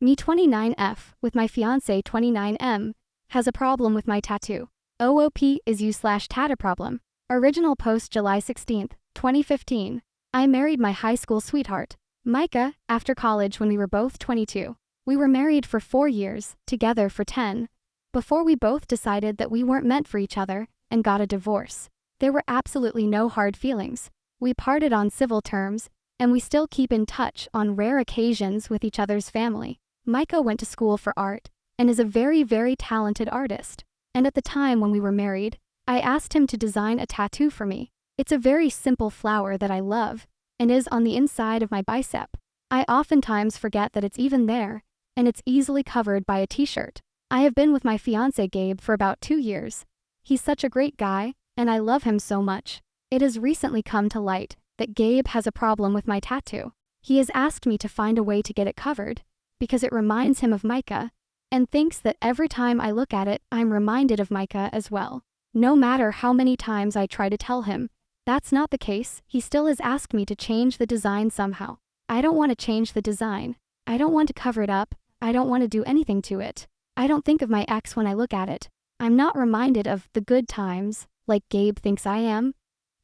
Me 29F, with my fiance 29M, has a problem with my tattoo. OOP is you/tattooproblem. Original post July 16, 2015. I married my high school sweetheart, Micah, after college when we were both 22. We were married for 4 years, together for 10, before we both decided that we weren't meant for each other and got a divorce. There were absolutely no hard feelings. We parted on civil terms, and we still keep in touch on rare occasions with each other's family. Micah went to school for art and is a very, very talented artist. And at the time when we were married, I asked him to design a tattoo for me. It's a very simple flower that I love and is on the inside of my bicep. I oftentimes forget that it's even there, and it's easily covered by a t-shirt. I have been with my fiance Gabe for about 2 years. He's such a great guy, and I love him so much. It has recently come to light that Gabe has a problem with my tattoo. He has asked me to find a way to get it covered, because it reminds him of Micah, and thinks that every time I look at it, I'm reminded of Micah as well. No matter how many times I try to tell him that's not the case, he still has asked me to change the design somehow. I don't want to change the design. I don't want to cover it up. I don't want to do anything to it. I don't think of my ex when I look at it. I'm not reminded of the good times, like Gabe thinks I am.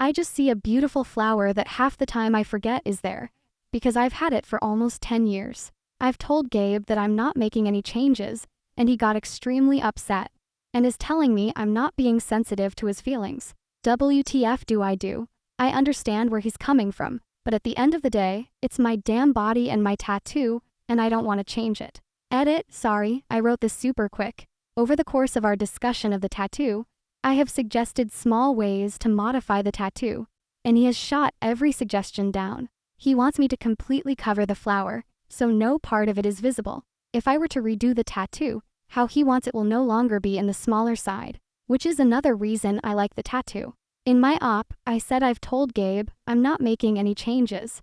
I just see a beautiful flower that half the time I forget is there, because I've had it for almost 10 years. I've told Gabe that I'm not making any changes, and he got extremely upset, and is telling me I'm not being sensitive to his feelings. WTF do I do? I understand where he's coming from, but at the end of the day, it's my damn body and my tattoo, and I don't want to change it. Edit, sorry, I wrote this super quick. Over the course of our discussion of the tattoo, I have suggested small ways to modify the tattoo, and he has shot every suggestion down. He wants me to completely cover the flower, so no part of it is visible. If I were to redo the tattoo, how he wants it will no longer be in the smaller side, which is another reason I like the tattoo. In my op, I said I've told Gabe I'm not making any changes.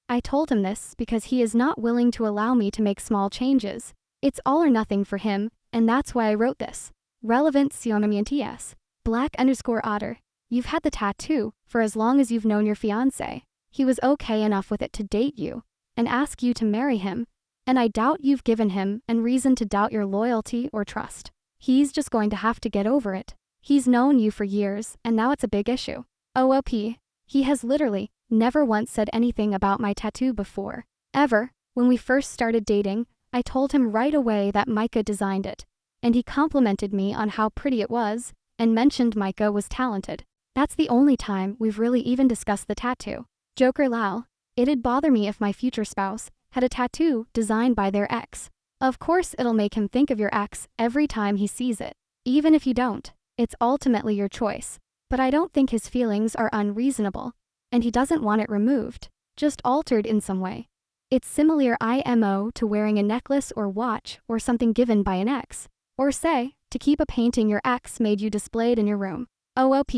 I told him this because he is not willing to allow me to make small changes. It's all or nothing for him, and that's why I wrote this. Relevant sionamienties. Black_otter. You've had the tattoo for as long as you've known your fiance. He was okay enough with it to date you and ask you to marry him, and I doubt you've given him any reason to doubt your loyalty or trust. He's just going to have to get over it. He's known you for years, and now it's a big issue. OOP. He has literally never once said anything about my tattoo before. Ever. When we first started dating, I told him right away that Micah designed it, and he complimented me on how pretty it was, and mentioned Micah was talented. That's the only time we've really even discussed the tattoo. Joker lol. It'd bother me if my future spouse had a tattoo designed by their ex. Of course it'll make him think of your ex every time he sees it. Even if you don't, it's ultimately your choice. But I don't think his feelings are unreasonable, and he doesn't want it removed, just altered in some way. It's similar IMO to wearing a necklace or watch or something given by an ex. Or say, to keep a painting your ex made you displayed in your room. OOP.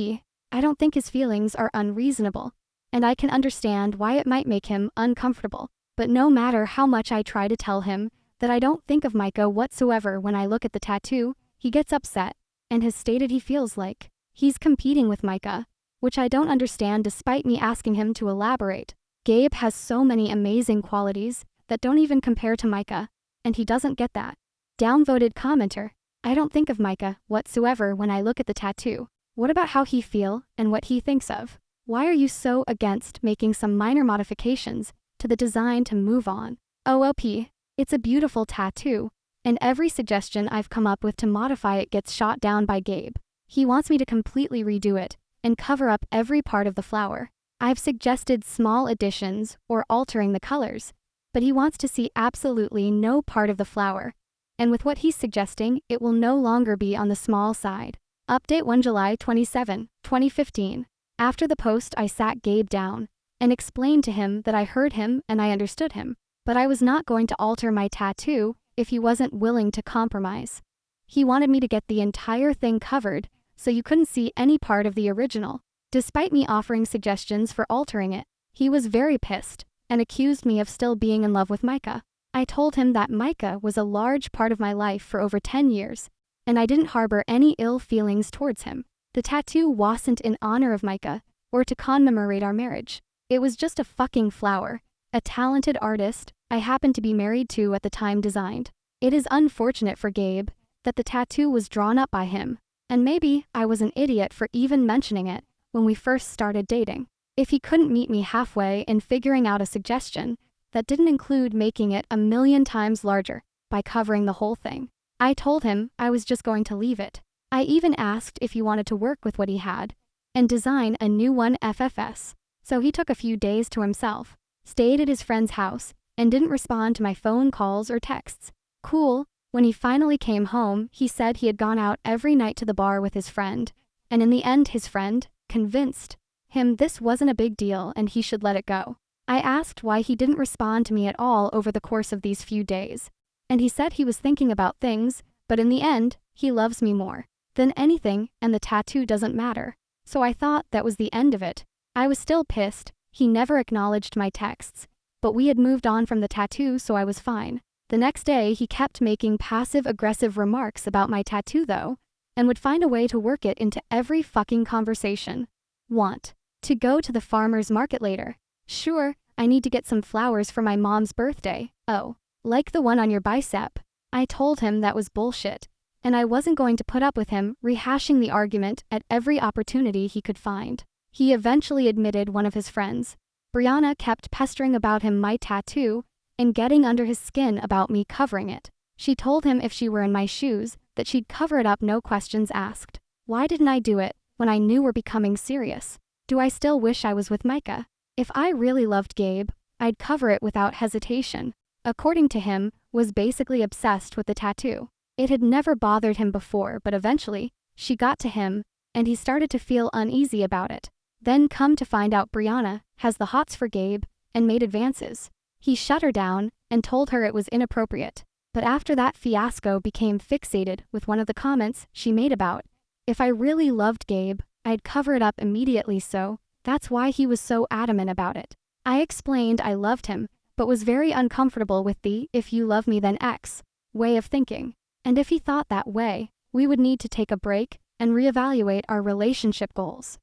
I don't think his feelings are unreasonable, and I can understand why it might make him uncomfortable. But no matter how much I try to tell him that I don't think of Micah whatsoever when I look at the tattoo, he gets upset, and has stated he feels like he's competing with Micah, which I don't understand despite me asking him to elaborate. Gabe has so many amazing qualities that don't even compare to Micah, and he doesn't get that. Downvoted commenter. I don't think of Micah whatsoever when I look at the tattoo. What about how he feels and what he thinks of? Why are you so against making some minor modifications to the design to move on? OOP. It's a beautiful tattoo, and every suggestion I've come up with to modify it gets shot down by Gabe. He wants me to completely redo it and cover up every part of the flower. I've suggested small additions or altering the colors, but he wants to see absolutely no part of the flower. And with what he's suggesting, it will no longer be on the small side. Update 1 July 27, 2015. After the post, I sat Gabe down and explained to him that I heard him and I understood him, but I was not going to alter my tattoo if he wasn't willing to compromise. He wanted me to get the entire thing covered so you couldn't see any part of the original. Despite me offering suggestions for altering it, he was very pissed and accused me of still being in love with Micah. I told him that Micah was a large part of my life for over 10 years, and I didn't harbor any ill feelings towards him. The tattoo wasn't in honor of Micah or to commemorate our marriage. It was just a fucking flower. A talented artist I happened to be married to at the time designed. It is unfortunate for Gabe that the tattoo was drawn up by him, and maybe I was an idiot for even mentioning it when we first started dating. If he couldn't meet me halfway in figuring out a suggestion that didn't include making it 1,000,000 times larger by covering the whole thing, I told him I was just going to leave it. I even asked if he wanted to work with what he had and design a new one FFS. So he took a few days to himself, stayed at his friend's house, and didn't respond to my phone calls or texts. Cool. When he finally came home, he said he had gone out every night to the bar with his friend, and in the end his friend convinced him this wasn't a big deal and he should let it go. I asked why he didn't respond to me at all over the course of these few days, and he said he was thinking about things, but in the end, he loves me more than anything and the tattoo doesn't matter. So I thought that was the end of it. I was still pissed. He never acknowledged my texts, but we had moved on from the tattoo, so I was fine. The next day, he kept making passive-aggressive remarks about my tattoo though, and would find a way to work it into every fucking conversation. Want to go to the farmer's market later? Sure, I need to get some flowers for my mom's birthday. Oh, like the one on your bicep. I told him that was bullshit, and I wasn't going to put up with him rehashing the argument at every opportunity he could find. He eventually admitted one of his friends, Brianna, kept pestering about my tattoo and getting under his skin about me covering it. She told him if she were in my shoes, that she'd cover it up, no questions asked. Why didn't I do it when I knew we're becoming serious? Do I still wish I was with Micah? If I really loved Gabe, I'd cover it without hesitation. According to him, was basically obsessed with the tattoo. It had never bothered him before, but eventually, she got to him, and he started to feel uneasy about it. Then come to find out Brianna has the hots for Gabe and made advances. He shut her down and told her it was inappropriate. But after that fiasco, became fixated with one of the comments she made about, if I really loved Gabe, I'd cover it up immediately, so that's why he was so adamant about it. I explained I loved him, but was very uncomfortable with the if you love me then X way of thinking. And if he thought that way, we would need to take a break and reevaluate our relationship goals.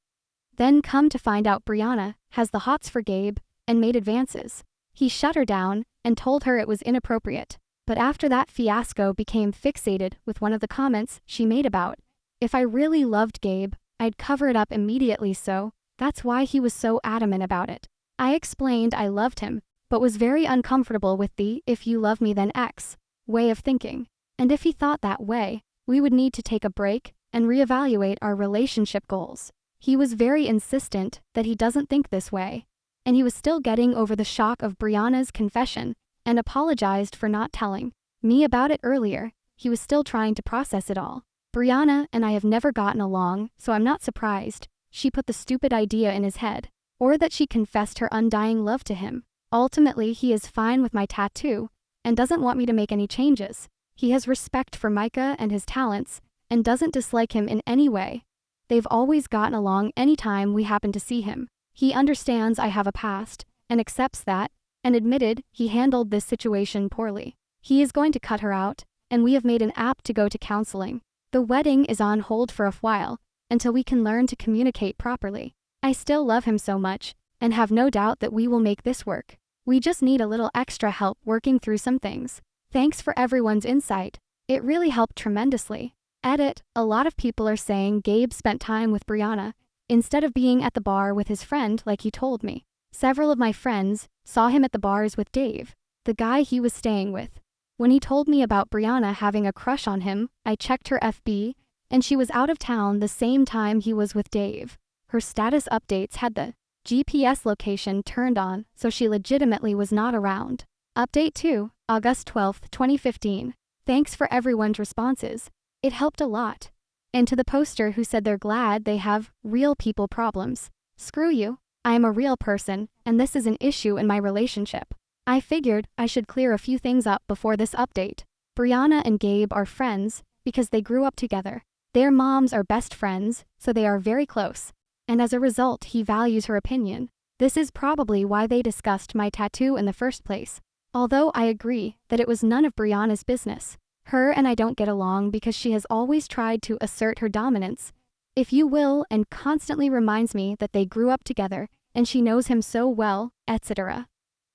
Then come to find out Brianna has the hots for Gabe and made advances. He shut her down and told her it was inappropriate. But after that fiasco, became fixated with one of the comments she made about, if I really loved Gabe, I'd cover it up immediately, so that's why he was so adamant about it. I explained I loved him, but was very uncomfortable with the if you love me then X way of thinking. And if he thought that way, we would need to take a break and reevaluate our relationship goals. He was very insistent that he doesn't think this way, and he was still getting over the shock of Brianna's confession and apologized for not telling me about it earlier. He was still trying to process it all. Brianna and I have never gotten along, so I'm not surprised she put the stupid idea in his head, or that she confessed her undying love to him. Ultimately, he is fine with my tattoo and doesn't want me to make any changes. He has respect for Micah and his talents and doesn't dislike him in any way. They've always gotten along anytime we happen to see him. He understands I have a past and accepts that, and admitted he handled this situation poorly. He is going to cut her out, and we have made an app to go to counseling. The wedding is on hold for a while until we can learn to communicate properly. I still love him so much and have no doubt that we will make this work. We just need a little extra help working through some things. Thanks for everyone's insight. It really helped tremendously. Edit, a lot of people are saying Gabe spent time with Brianna instead of being at the bar with his friend like he told me. Several of my friends saw him at the bars with Dave, the guy he was staying with. When he told me about Brianna having a crush on him, I checked her FB, and she was out of town the same time he was with Dave. Her status updates had the GPS location turned on, so she legitimately was not around. Update 2, August 12, 2015. Thanks for everyone's responses. It helped a lot. And to the poster who said they're glad they have real people problems. Screw you. I am a real person, and this is an issue in my relationship. I figured I should clear a few things up before this update. Brianna and Gabe are friends because they grew up together. Their moms are best friends, so they are very close. And as a result, he values her opinion. This is probably why they discussed my tattoo in the first place. Although I agree that it was none of Brianna's business. Her and I don't get along because she has always tried to assert her dominance, if you will, and constantly reminds me that they grew up together and she knows him so well, etc.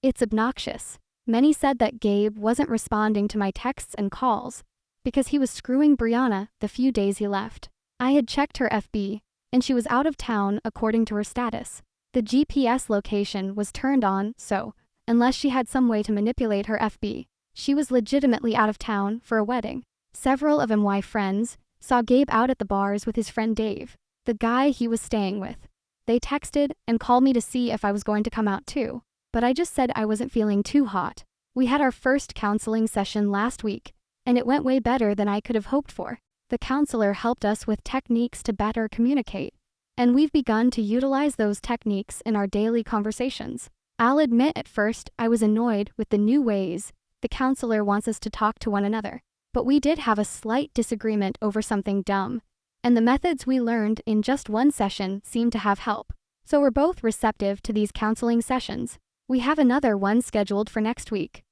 It's obnoxious. Many said that Gabe wasn't responding to my texts and calls because he was screwing Brianna the few days he left. I had checked her FB, and she was out of town according to her status. The GPS location was turned on, so, unless she had some way to manipulate her FB, she was legitimately out of town for a wedding. Several of MY friends saw Gabe out at the bars with his friend Dave, the guy he was staying with. They texted and called me to see if I was going to come out too, but I just said I wasn't feeling too hot. We had our first counseling session last week, and it went way better than I could have hoped for. The counselor helped us with techniques to better communicate, and we've begun to utilize those techniques in our daily conversations. I'll admit at first I was annoyed with the new ways the counselor wants us to talk to one another, but we did have a slight disagreement over something dumb, and the methods we learned in just one session seemed to have help. So we're both receptive to these counseling sessions. We have another one scheduled for next week.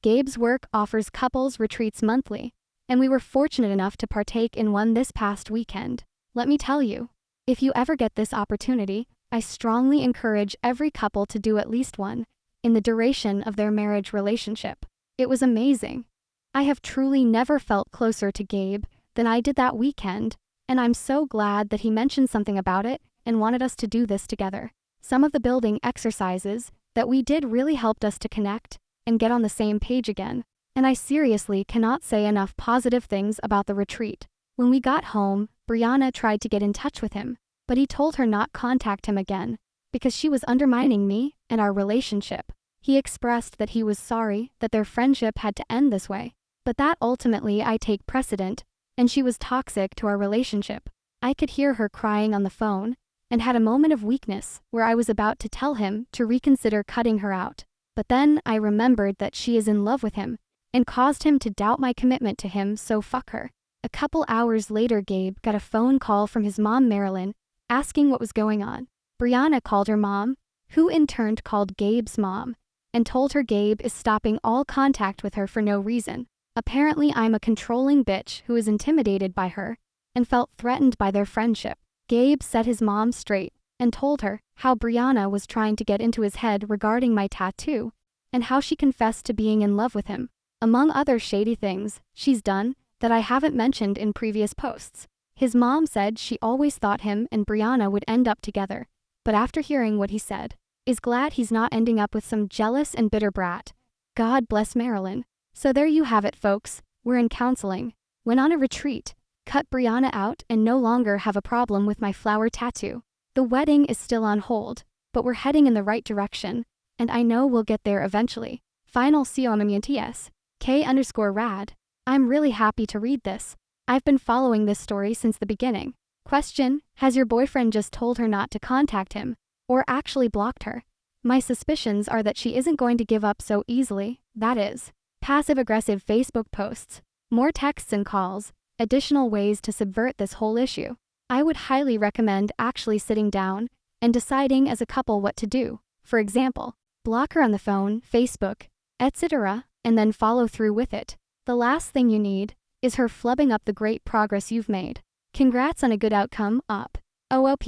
Gabe's work offers couples retreats monthly, and we were fortunate enough to partake in one this past weekend. Let me tell you, if you ever get this opportunity, I strongly encourage every couple to do at least one in the duration of their marriage relationship. It was amazing. I have truly never felt closer to Gabe than I did that weekend, and I'm so glad that he mentioned something about it and wanted us to do this together. Some of the building exercises that we did really helped us to connect and get on the same page again, and I seriously cannot say enough positive things about the retreat. When we got home, Brianna tried to get in touch with him, but he told her not contact him again because she was undermining me and our relationship. He expressed that he was sorry that their friendship had to end this way, but that ultimately I take precedent, and she was toxic to our relationship. I could hear her crying on the phone and had a moment of weakness where I was about to tell him to reconsider cutting her out. But then I remembered that she is in love with him and caused him to doubt my commitment to him, so fuck her. A couple hours later, Gabe got a phone call from his mom, Marilyn, asking what was going on. Brianna called her mom, who in turn called Gabe's mom, and told her Gabe is stopping all contact with her for no reason. Apparently I'm a controlling bitch who is intimidated by her and felt threatened by their friendship. Gabe set his mom straight and told her how Brianna was trying to get into his head regarding my tattoo and how she confessed to being in love with him, among other shady things she's done that I haven't mentioned in previous posts. His mom said she always thought him and Brianna would end up together, but after hearing what he said, is glad he's not ending up with some jealous and bitter brat. God bless Marilyn. So there you have it, folks. We're in counseling, went on a retreat, cut Brianna out, and no longer have a problem with my flower tattoo. The wedding is still on hold, but we're heading in the right direction, and I know we'll get there eventually. Final COMMUNTS. K_rad. I'm really happy to read this. I've been following this story since the beginning. Question: has your boyfriend just told her not to contact him, or actually blocked her? My suspicions are that she isn't going to give up so easily, that is. Passive-aggressive Facebook posts, more texts and calls, additional ways to subvert this whole issue. I would highly recommend actually sitting down and deciding as a couple what to do. For example, block her on the phone, Facebook, etc., and then follow through with it. The last thing you need is her flubbing up the great progress you've made. Congrats on a good outcome, up. OOP.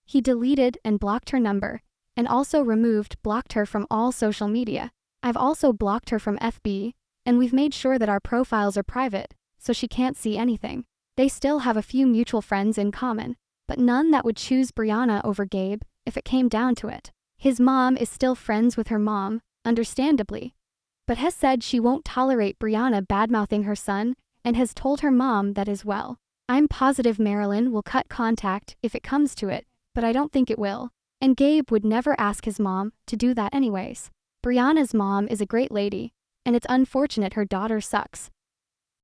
He deleted and blocked her number, and also blocked her from all social media. I've also blocked her from FB, and we've made sure that our profiles are private, so she can't see anything. They still have a few mutual friends in common, but none that would choose Brianna over Gabe if it came down to it. His mom is still friends with her mom, understandably, but has said she won't tolerate Brianna badmouthing her son and has told her mom that as well. I'm positive Marilyn will cut contact if it comes to it, but I don't think it will, and Gabe would never ask his mom to do that anyways. Brianna's mom is a great lady, and it's unfortunate her daughter sucks.